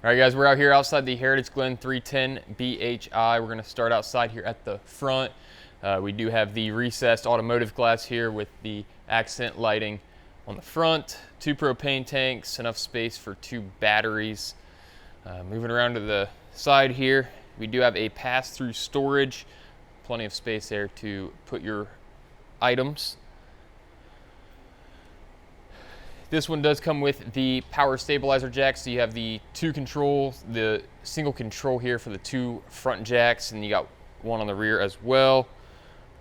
All right, guys, we're out here outside the Heritage Glen 310BHI. We're going to start outside here at the front. We do have the recessed automotive glass here with the accent lighting on the front, 2 propane tanks, enough space for 2 batteries. Moving around to the side here, we do have a pass-through storage, plenty of space there to put your items. This one does come with the power stabilizer jack, so you have the 2 controls, the single control here for the 2 front jacks, and you got one on the rear as well.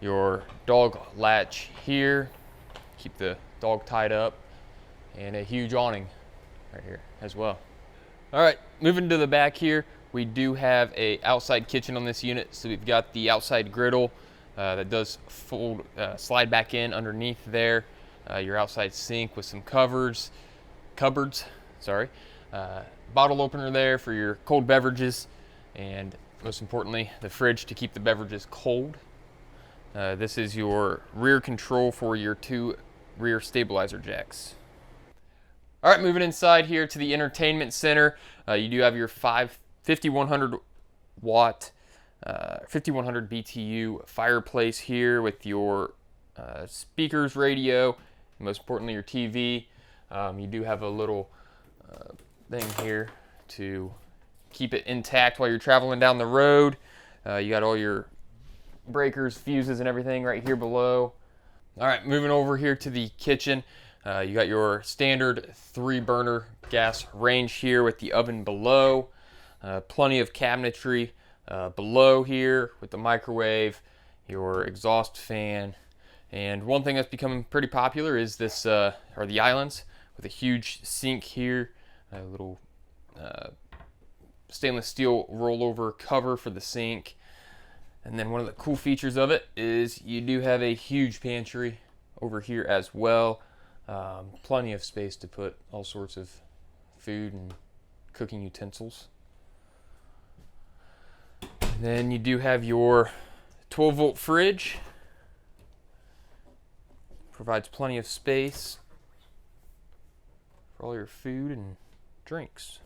Your dog latch here, keep the dog tied up, and a huge awning right here as well. All right, moving to the back here, we do have a outside kitchen on this unit. So we've got the outside griddle that does fold, slide back in underneath there. Your outside sink with some cupboards, bottle opener there for your cold beverages, and most importantly, the fridge to keep the beverages cold. This is your rear control for your 2 rear stabilizer jacks. All right, moving inside here to the entertainment center, you do have your 5100 watt, 5100 BTU fireplace here with your speakers, radio, and most importantly your TV. You do have a little thing here to keep it intact while you're traveling down the road. You got all your breakers, fuses, and everything right here below. All right, moving over here to the kitchen. You got your standard 3-burner gas range here with the oven below. Plenty of cabinetry below here with the microwave, your exhaust fan, and one thing that's becoming pretty popular is this are the islands with a huge sink here, a little stainless steel rollover cover for the sink. And then one of the cool features of it is you do have a huge pantry over here as well. Plenty of space to put all sorts of food and cooking utensils. And then you do have your 12-volt fridge. Provides plenty of space for all your food and drinks.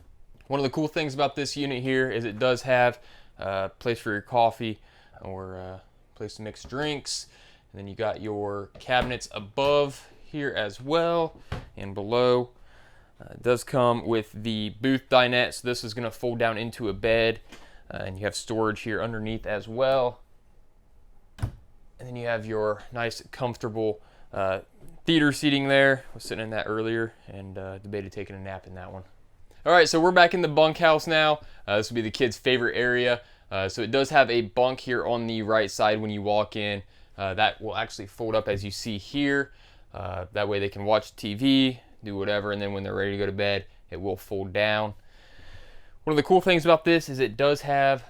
One of the cool things about this unit here is it does have a place for your coffee or a place to mix drinks. And then you got your cabinets above here as well and below. It does come with the booth dinette, so this is going to fold down into a bed, and you have storage here underneath as well. And then you have your nice comfortable theater seating there. I was sitting in that earlier and debated taking a nap in that one. All right, so we're back in the bunk house now. This will be the kids' favorite area. So it does have a bunk here on the right side when you walk in. That will actually fold up as you see here. That way they can watch TV, do whatever, and then when they're ready to go to bed, it will fold down. One of the cool things about this is it does have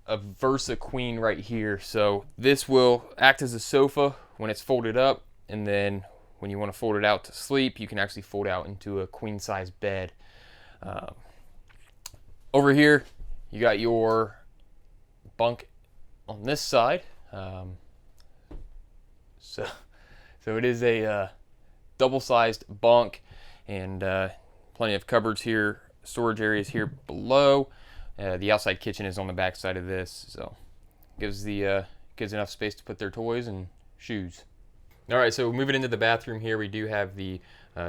a Versa Queen right here. So this will act as a sofa when it's folded up, and then when you want to fold it out to sleep, you can actually fold out into a queen size bed. Over here, you got your bunk on this side. So it is a double-sized bunk, and plenty of cupboards here, storage areas here below. The outside kitchen is on the back side of this, so gives the kids enough space to put their toys and shoes. All right, so moving into the bathroom here, we do have the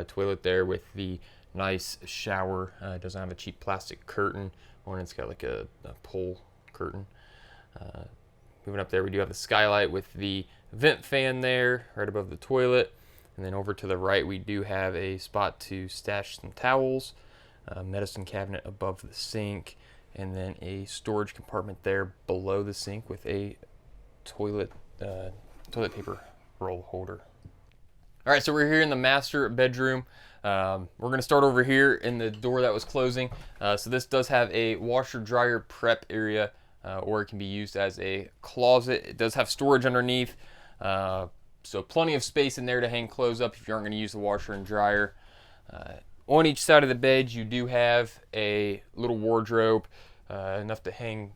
toilet there with the nice shower. It doesn't have a cheap plastic curtain, or it's got like a pole curtain. Moving up there, we do have the skylight with the vent fan there right above the toilet. And then over to the right, we do have a spot to stash some towels, a medicine cabinet above the sink, and then a storage compartment there below the sink with a toilet paper roll holder. All right, so we're here in the master bedroom. We're going to start over here in the door that was closing. So this does have a washer dryer prep area, or it can be used as a closet. It does have storage underneath, so plenty of space in there to hang clothes up if you aren't going to use the washer and dryer. On each side of the bed, you do have a little wardrobe, enough to hang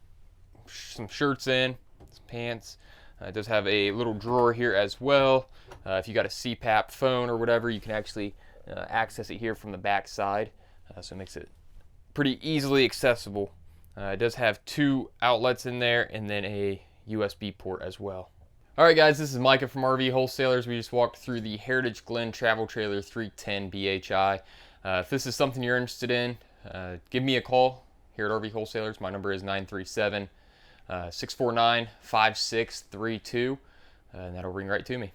some shirts in, some pants. It does have a little drawer here as well. If you got a CPAP phone or whatever, you can actually access it here from the back side. So it makes it pretty easily accessible. It does have 2 outlets in there and then a USB port as well. Alright guys, this is Mycah from RV Wholesalers. We just walked through the Heritage Glen travel trailer 310BHI. If this is something you're interested in, give me a call here at RV Wholesalers. My number is 937-649-5632, and that'll ring right to me.